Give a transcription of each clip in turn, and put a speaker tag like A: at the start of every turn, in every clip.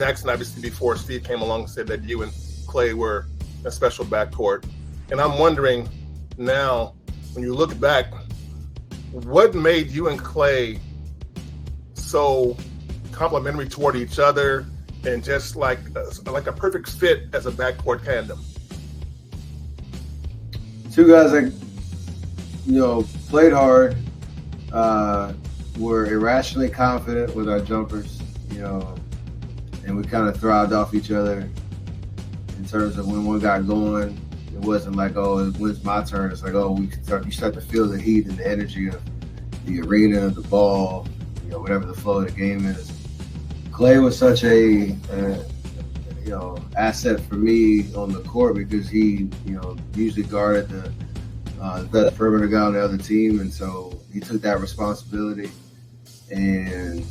A: Jackson, obviously, before Steve came along, said that you and Klay were a special backcourt. And I'm wondering now, when you look back, what made you and Klay so complementary toward each other and just like a perfect fit as a backcourt tandem?
B: Two guys that, played hard, were irrationally confident with our jumpers, and we kind of thrived off each other in terms of when one got going. It wasn't like, oh, when's my turn? It's like, oh, you start to feel the heat and the energy of the arena, the ball, whatever the flow of the game is. Klay was such a asset for me on the court because he, usually guarded the best perimeter guy on the other team, and so he took that responsibility and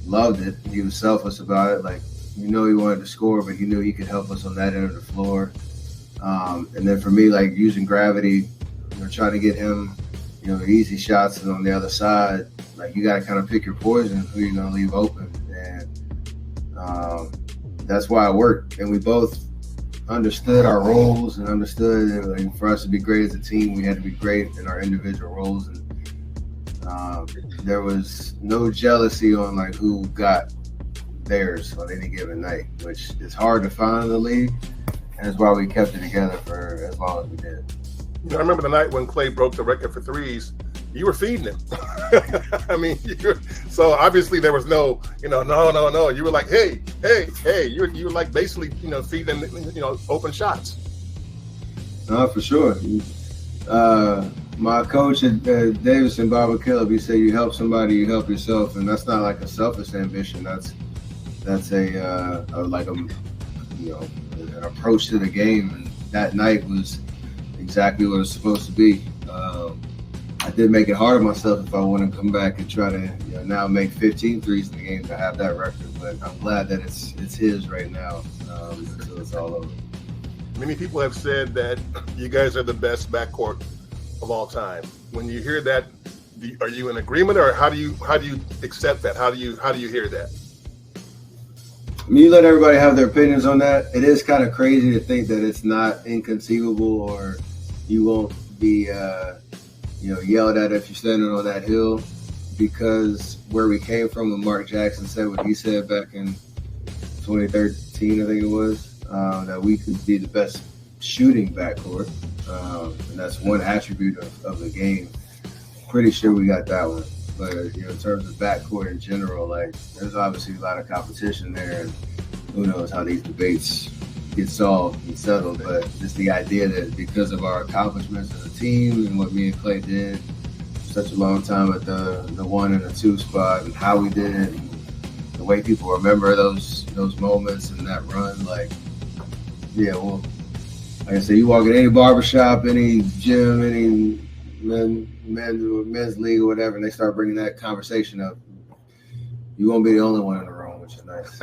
B: loved it. He was selfless about it. Like, he wanted to score, but he knew he could help us on that end of the floor. And then for me, like using gravity, trying to get him, easy shots, and on the other side, like you got to kind of pick your poison, who you're going to leave open. And that's why it worked. And we both understood our roles and understood that, like, for us to be great as a team, we had to be great in our individual roles. And there was no jealousy on like who got theirs on any given night, which is hard to find in the league. And that's why we kept it together for as long as we did.
A: I remember the night when Klay broke the record for threes. You were feeding him. I mean, so obviously there was no, no. You were like, hey. You were like basically, feeding him, open shots.
B: No, for sure. My coach at Davidson, Bob McKillop, he said, you help somebody, you help yourself. And that's not like a selfish ambition. That's an approach to the game. And that night was exactly what it's supposed to be. I did make it hard on myself if I want to come back and try to now make 15 threes in the game to have that record. But I'm glad that it's his right now until it's all over.
A: Many people have said that you guys are the best backcourt of all time. When you hear that, are you in agreement, or how do you accept that? How do you hear that?
B: I mean, you let everybody have their opinions on that. It is kind of crazy to think that it's not inconceivable, or you won't be yelled at if you're standing on that hill, because where we came from when Mark Jackson said what he said back in 2013, I think it was, that we could be the best shooting backcourt, and that's one attribute of the game. Pretty sure we got that one. But in terms of backcourt in general, like, there's obviously a lot of competition there, and who knows how these debates get solved and settled. But just the idea that because of our accomplishments as a team and what me and Klay did such a long time at the 1 and the 2 spot, and how we did it, and the way people remember those moments and that run, like, well, like I said, you walk in any barbershop, any gym, any men's league or whatever, and they start bringing that conversation up, you won't be the only one in the room, which is nice.